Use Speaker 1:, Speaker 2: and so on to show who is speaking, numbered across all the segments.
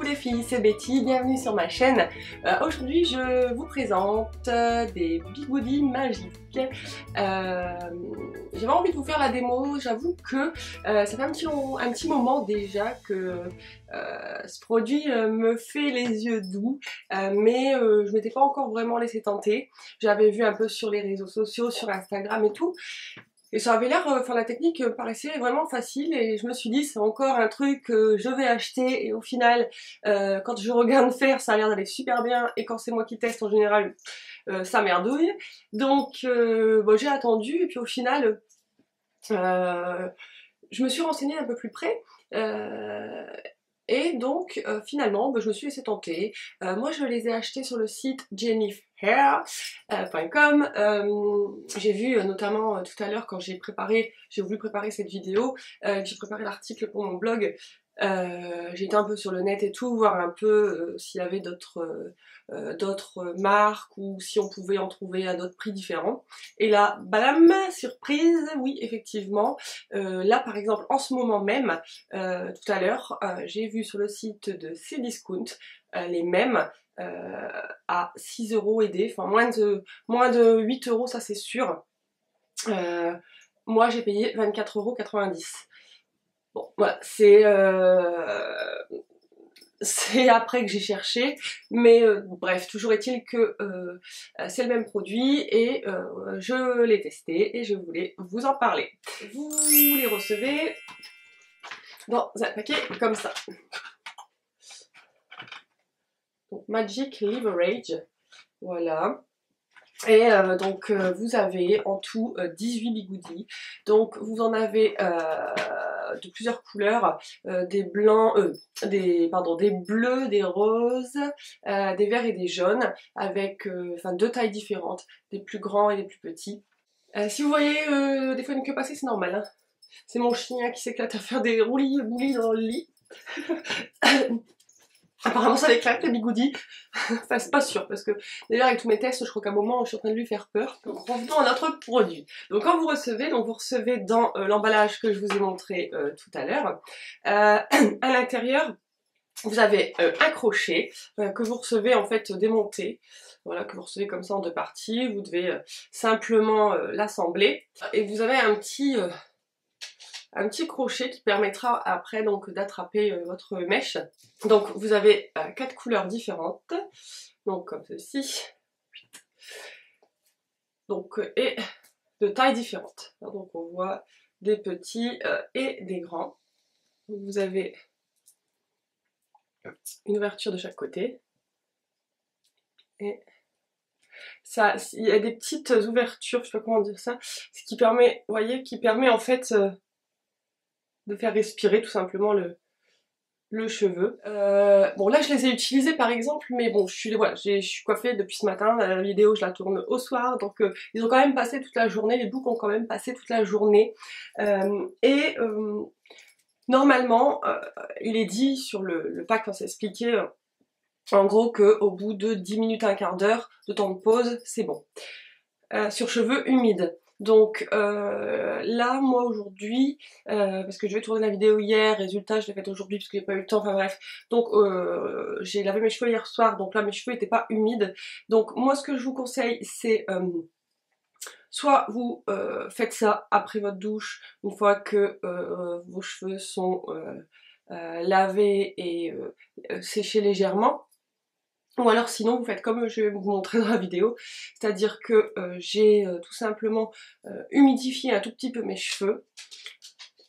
Speaker 1: Coucou les filles, c'est Betty, bienvenue sur ma chaîne. Aujourd'hui je vous présente des bigoudis magiques. J'avais envie de vous faire la démo, j'avoue que ça fait un petit moment déjà que ce produit me fait les yeux doux, mais je m'étais pas encore vraiment laissé tenter. J'avais vu un peu sur les réseaux sociaux, sur Instagram et tout. Et ça avait l'air, enfin la technique paraissait vraiment facile et je me suis dit c'est encore un truc que je vais acheter et au final quand je regarde faire ça a l'air d'aller super bien et quand c'est moi qui teste en général ça merdouille. Donc bon, j'ai attendu et puis au final je me suis renseignée un peu plus près. Et donc finalement je me suis laissée tenter. Moi je les ai achetés sur le site jenniferhair.com. J'ai vu notamment tout à l'heure quand j'ai voulu préparer cette vidéo, j'ai préparé l'article pour mon blog. J'ai été un peu sur le net et tout, voir un peu s'il y avait d'autres marques ou si on pouvait en trouver à d'autres prix différents. Et là, bam, surprise, oui effectivement. Là par exemple en ce moment même, tout à l'heure, j'ai vu sur le site de Cdiscount les mêmes à 6 € et des, enfin moins de 8 € ça c'est sûr. Moi j'ai payé 24,90 €. Bon, voilà, c'est après que j'ai cherché, mais bref, toujours est-il que c'est le même produit et je l'ai testé et je voulais vous en parler. Vous les recevez dans un paquet comme ça. Donc, Magic Leverage, voilà. Et donc vous avez en tout 18 bigoudis, donc vous en avez de plusieurs couleurs, des blancs, des bleus, des roses, des verts et des jaunes, avec deux tailles différentes, des plus grands et des plus petits. Si vous voyez des fois une queue passer, c'est normal, hein. C'est mon chien qui s'éclate à faire des roulis-boulis dans le lit. Apparemment ça l'éclate les bigoudis. Enfin c'est pas sûr parce que d'ailleurs avec tous mes tests je crois qu'à un moment je suis en train de lui faire peur. Donc revenons à notre produit. Donc quand vous recevez dans l'emballage que je vous ai montré tout à l'heure, à l'intérieur vous avez un crochet que vous recevez en fait démonté. Voilà, que vous recevez comme ça en deux parties. Vous devez simplement l'assembler. Et vous avez un petit crochet qui permettra après donc d'attraper votre mèche. Donc vous avez 4 couleurs différentes, donc comme ceci, donc et de tailles différentes. Donc on voit des petits et des grands. Vous avez une ouverture de chaque côté et ça, il y a des petites ouvertures, je sais pas comment dire ça, ce qui permet, vous voyez, qui permet en fait de faire respirer tout simplement le cheveu. Bon là je les ai utilisés par exemple, mais bon je suis coiffée depuis ce matin, la vidéo je la tourne au soir, donc ils ont quand même passé toute la journée, les boucles ont quand même passé toute la journée. Normalement il est dit sur le pack quand c'est expliqué en gros qu'au bout de 10 minutes, un quart d'heure de temps de pause, c'est bon. Sur cheveux humides. Donc là, moi aujourd'hui, parce que je vais tourner la vidéo hier, résultat je l'ai faite aujourd'hui parce que j'ai pas eu le temps, enfin bref. Donc j'ai lavé mes cheveux hier soir, donc là mes cheveux n'étaient pas humides. Donc moi ce que je vous conseille c'est soit vous faites ça après votre douche, une fois que vos cheveux sont lavés et séchés légèrement. Ou alors sinon vous faites comme je vais vous montrer dans la vidéo, c'est-à-dire que j'ai tout simplement humidifié un tout petit peu mes cheveux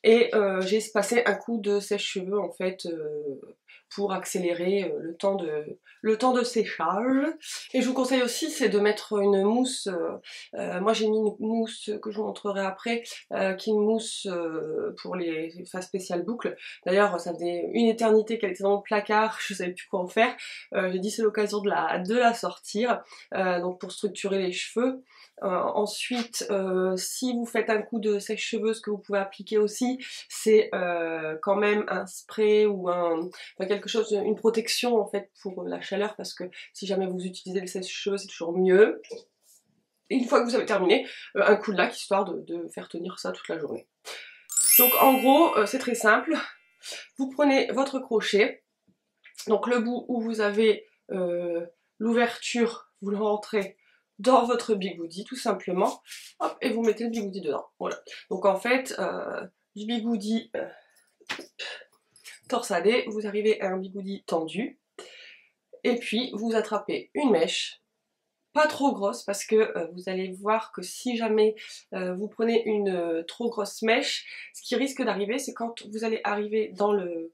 Speaker 1: et j'ai passé un coup de sèche-cheveux en fait pour accélérer le temps de séchage. Et je vous conseille aussi c'est de mettre une mousse, moi j'ai mis une mousse que je vous montrerai après, qui est une mousse pour les spéciales boucles. D'ailleurs ça faisait une éternité qu'elle était dans mon placard, je savais plus quoi en faire. J'ai dit c'est l'occasion de la sortir, donc pour structurer les cheveux. Ensuite, si vous faites un coup de sèche-cheveux, ce que vous pouvez appliquer aussi, c'est quand même un spray ou quelque chose, une protection en fait pour la chaleur, parce que si jamais vous utilisez le sèche-cheveux, c'est toujours mieux. Et une fois que vous avez terminé, un coup de lac, histoire de faire tenir ça toute la journée. Donc en gros, c'est très simple. Vous prenez votre crochet, Donc le bout où vous avez l'ouverture, vous le rentrez dans votre bigoudi tout simplement, hop, et vous mettez le bigoudi dedans, voilà. Donc en fait, du bigoudi torsadé, vous arrivez à un bigoudi tendu, et puis vous attrapez une mèche, pas trop grosse, parce que vous allez voir que si jamais vous prenez une trop grosse mèche, ce qui risque d'arriver, c'est quand vous allez arriver dans le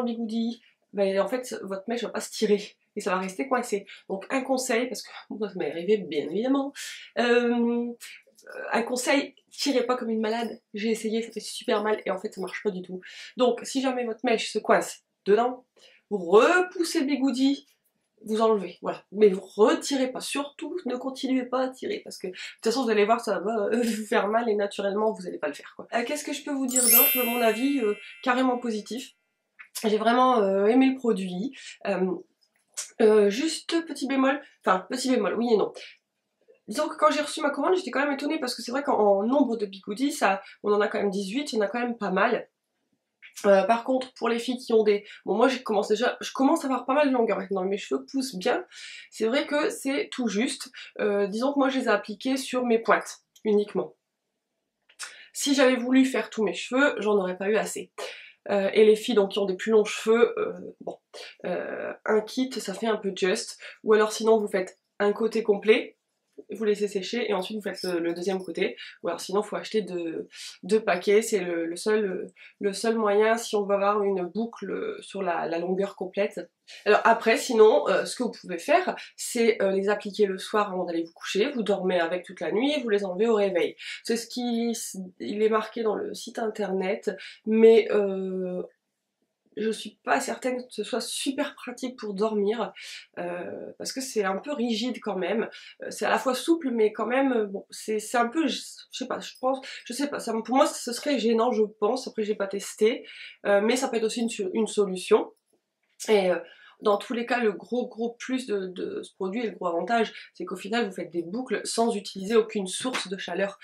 Speaker 1: bigoudi, ben, en fait votre mèche va pas se tirer et ça va rester coincé. Donc un conseil, parce que moi ça m'est arrivé bien évidemment, un conseil, tirez pas comme une malade. J'ai essayé, ça fait super mal et en fait ça marche pas du tout. Donc si jamais votre mèche se coince dedans, vous repoussez le bigoudi, vous enlevez, voilà. Mais vous retirez pas, surtout ne continuez pas à tirer parce que de toute façon vous allez voir ça va vous faire mal et naturellement vous allez pas le faire quoi. Qu'est-ce que je peux vous dire d'autre? Mon avis carrément positif. J'ai vraiment aimé le produit. Juste petit bémol, enfin petit bémol, oui et non. Disons que quand j'ai reçu ma commande, j'étais quand même étonnée parce que c'est vrai qu'en nombre de bigoudis, ça, on en a quand même 18, il y en a quand même pas mal. Par contre, pour les filles qui ont des... Bon, moi je commence à avoir pas mal de longueur maintenant, mes cheveux poussent bien. C'est vrai que c'est tout juste. Disons que moi je les ai appliqués sur mes pointes, uniquement. Si j'avais voulu faire tous mes cheveux, j'en aurais pas eu assez. Et les filles donc qui ont des plus longs cheveux, bon, un kit ça fait un peu juste. Ou alors sinon vous faites un côté complet, vous laissez sécher et ensuite vous faites le deuxième côté, ou alors sinon il faut acheter deux paquets, c'est le seul moyen si on veut avoir une boucle sur la longueur complète. Alors après sinon ce que vous pouvez faire c'est les appliquer le soir avant d'aller vous coucher, vous dormez avec toute la nuit et vous les enlevez au réveil. C'est ce qui il est marqué dans le site internet, mais je suis pas certaine que ce soit super pratique pour dormir parce que c'est un peu rigide quand même. C'est à la fois souple mais quand même bon c'est un peu je sais pas, je sais pas, ça, pour moi ce serait gênant je pense, après j'ai pas testé mais ça peut être aussi une solution. Et dans tous les cas, le gros plus de ce produit et le gros avantage, c'est qu'au final vous faites des boucles sans utiliser aucune source de chaleur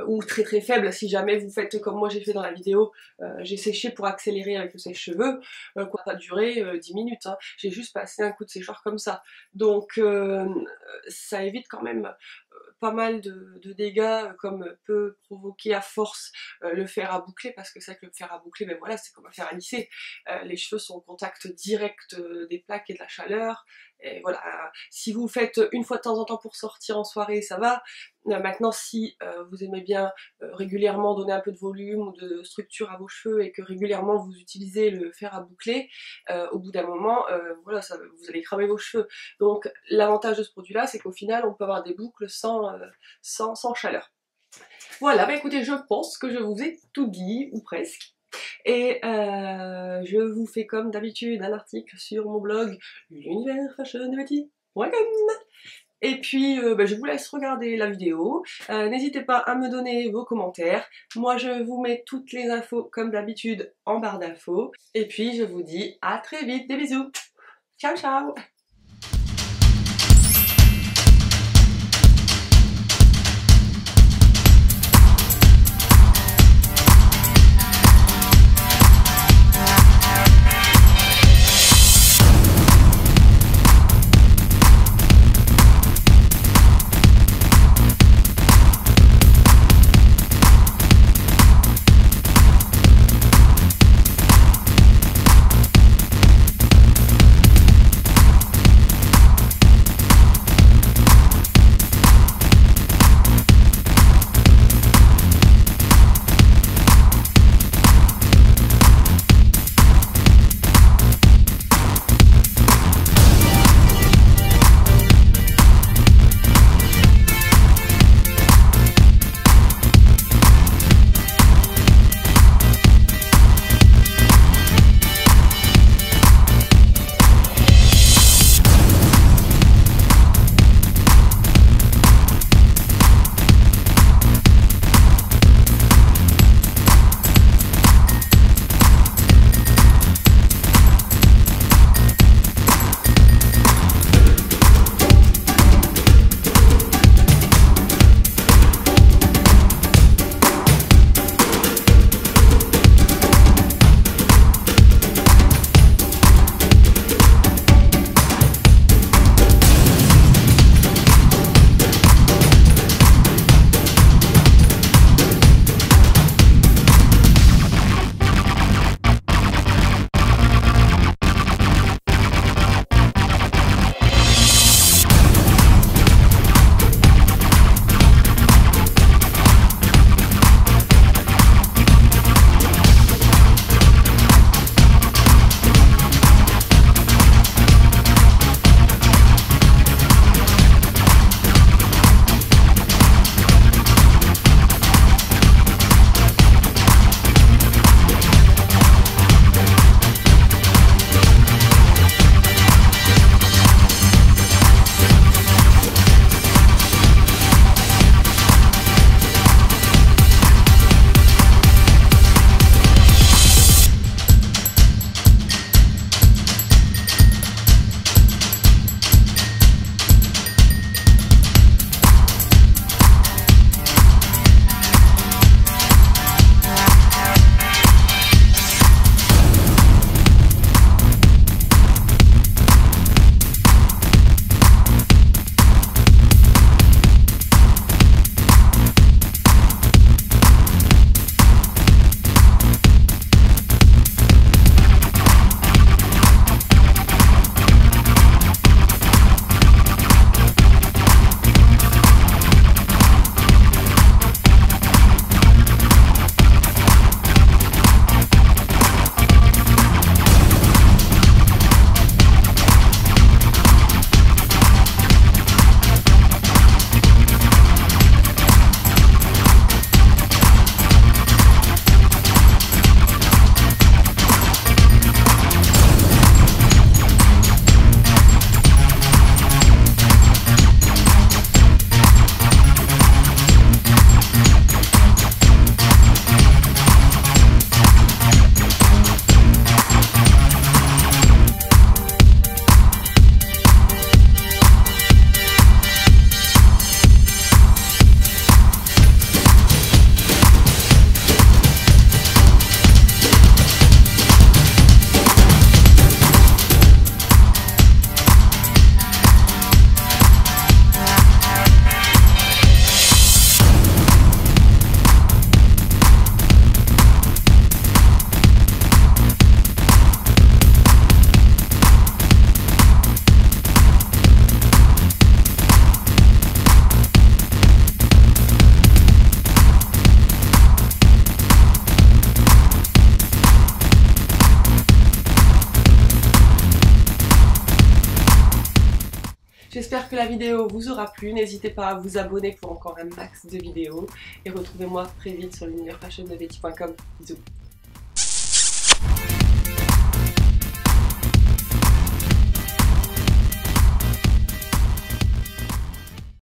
Speaker 1: ou très faible. Si jamais vous faites comme moi j'ai fait dans la vidéo, j'ai séché pour accélérer avec le sèche-cheveux, quoi, ça a duré 10 minutes, hein. J'ai juste passé un coup de séchoir comme ça. Donc ça évite quand même pas mal de dégâts comme peut provoquer à force le fer à boucler, parce que c'est vrai que le fer à boucler, ben voilà, c'est comme un fer à lisser. Les cheveux sont au contact direct des plaques et de la chaleur. Et voilà, si vous faites une fois de temps en temps pour sortir en soirée, ça va. Maintenant, si vous aimez bien régulièrement donner un peu de volume ou de structure à vos cheveux et que régulièrement vous utilisez le fer à boucler, au bout d'un moment, voilà, vous allez cramer vos cheveux. Donc l'avantage de ce produit-là, c'est qu'au final, on peut avoir des boucles sans chaleur. Voilà, bah écoutez, je pense que je vous ai tout dit, ou presque. Et je vous fais comme d'habitude un article sur mon blog l'universfashiondebeauty.com. Et puis je vous laisse regarder la vidéo. N'hésitez pas à me donner vos commentaires. Moi je vous mets toutes les infos comme d'habitude en barre d'infos. Et puis je vous dis à très vite, des bisous. Ciao ciao. J'espère que la vidéo vous aura plu, n'hésitez pas à vous abonner pour encore un max de vidéos et retrouvez-moi très vite sur l'universfashiondeBetty.com. Bisous.